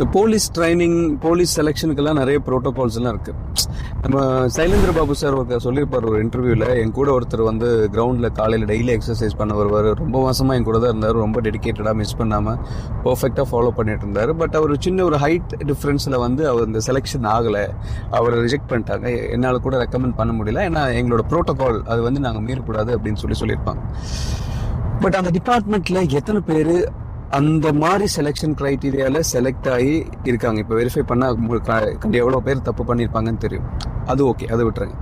இந்த police training, police செலெக்ஷனுக்கெல்லாம் நிறைய protocols எல்லாம் இருக்கு. நம்ம சைலேந்திர பாபு சார் சொல்லியிருப்பார் ஒரு இன்டர்வியூவில், என் கூட ஒருத்தர் வந்து கிரவுண்டில் காலையில் டெய்லி எக்ஸசைஸ் பண்ண வருவார். ரொம்ப மாசமாக என் கூட தான் இருந்தார். ரொம்ப டெடிக்கேட்டடாக மிஸ் பண்ணாமல் பர்ஃபெக்டாக ஃபாலோ பண்ணிட்டு இருந்தார். பட் அவர் சின்ன ஒரு ஹைட் டிஃப்ரென்ஸில் வந்து அவர் இந்த செலெக்ஷன் ஆகலை, அவரை ரிஜெக்ட் பண்ணிட்டாங்க. என்னால் கூட ரெக்கமெண்ட் பண்ண முடியல, ஏன்னா எங்களோட ப்ரோட்டோகால் அது வந்து நாங்கள் மீறக்கூடாது அப்படின்னு சொல்லியிருப்பாங்க. பட் அந்த டிபார்ட்மெண்ட்டில் எத்தனை பேர் அந்த மாதிரி செலெக்ஷன் க்ரைட்டீரியாவில் செலக்ட் ஆகி இருக்காங்க? இப்போ வெரிஃபை பண்ணால் எவ்வளோ பேர் தப்பு பண்ணியிருப்பாங்கன்னு தெரியும். அது ஓகே, அதை விட்டுருங்க.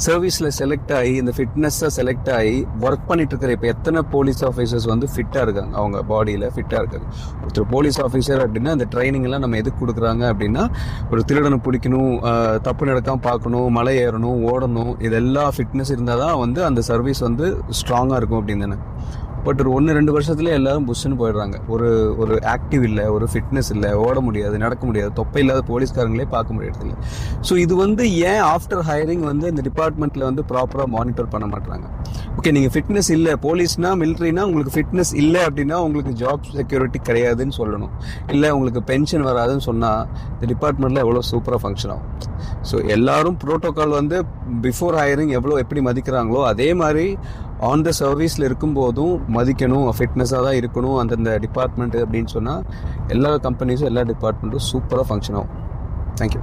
சர்வீஸில் செலக்ட் ஆகி இந்த ஃபிட்னஸை செலக்ட் ஆகி ஒர்க் பண்ணிட்டு இருக்கிற இப்போ எத்தனை போலீஸ் ஆஃபீஸர்ஸ் வந்து ஃபிட்டாக இருக்காங்க, அவங்க பாடியில் ஃபிட்டாக இருக்காங்க? ஒருத்தர் போலீஸ் ஆஃபீஸர் அப்படின்னா அந்த ட்ரைனிங் எல்லாம் நம்ம எதுக்கு கொடுக்குறாங்க அப்படின்னா, ஒரு திருடனை பிடிக்கணும், தப்பு நடக்காமல் பார்க்கணும், மலை ஏறணும், ஓடணும், இதெல்லாம் ஃபிட்னஸ் இருந்தால் தான் வந்து அந்த சர்வீஸ் வந்து ஸ்ட்ராங்காக இருக்கும் அப்படின்னு தானே. பட் ஒரு 1-2 வருஷத்துல எல்லாரும் புஷ்ஷுன்னு போயிடுறாங்க. ஒரு ஆக்டிவ் இல்லை, ஒரு ஃபிட்னஸ் இல்லை, ஓட முடியாது, நடக்க முடியாது, தொப்பை இல்லாத போலீஸ்காரங்களே பார்க்க முடியாது இல்லை. ஸோ இது வந்து ஏன் ஆஃப்டர் ஹையரிங் வந்து இந்த டிபார்ட்மெண்ட்டில் வந்து ப்ராப்பராக மானிட்டர் பண்ண மாட்டாங்க? ஓகே, நீங்கள் ஃபிட்னஸ் இல்லை, போலீஸ்னா மிலிட்ரினா உங்களுக்கு ஃபிட்னஸ் இல்லை அப்படின்னா உங்களுக்கு ஜாப் செக்யூரிட்டி கிடையாதுன்னு சொல்லணும். இல்லை உங்களுக்கு பென்ஷன் வராதுன்னு சொன்னால் இந்த டிபார்ட்மெண்ட்டில் எவ்வளோ சூப்பராக ஃபங்க்ஷன் ஆகும். ஸோ எல்லாரும் ப்ரோட்டோகால் வந்து பிஃபோர் ஹையரிங் எப்படி மதிக்கிறாங்களோ அதே மாதிரி ஆன் த சர்வீஸில் இருக்கும்போதும் மதிக்கணும், ஃபிட்னஸாக தான் இருக்கணும் அந்தந்த டிபார்ட்மெண்ட்டு அப்படின்னு சொன்னால் எல்லா கம்பெனிஸும் எல்லா டிபார்ட்மெண்ட்டும் சூப்பராக ஃபங்க்ஷன் ஆகும். தேங்க்யூ.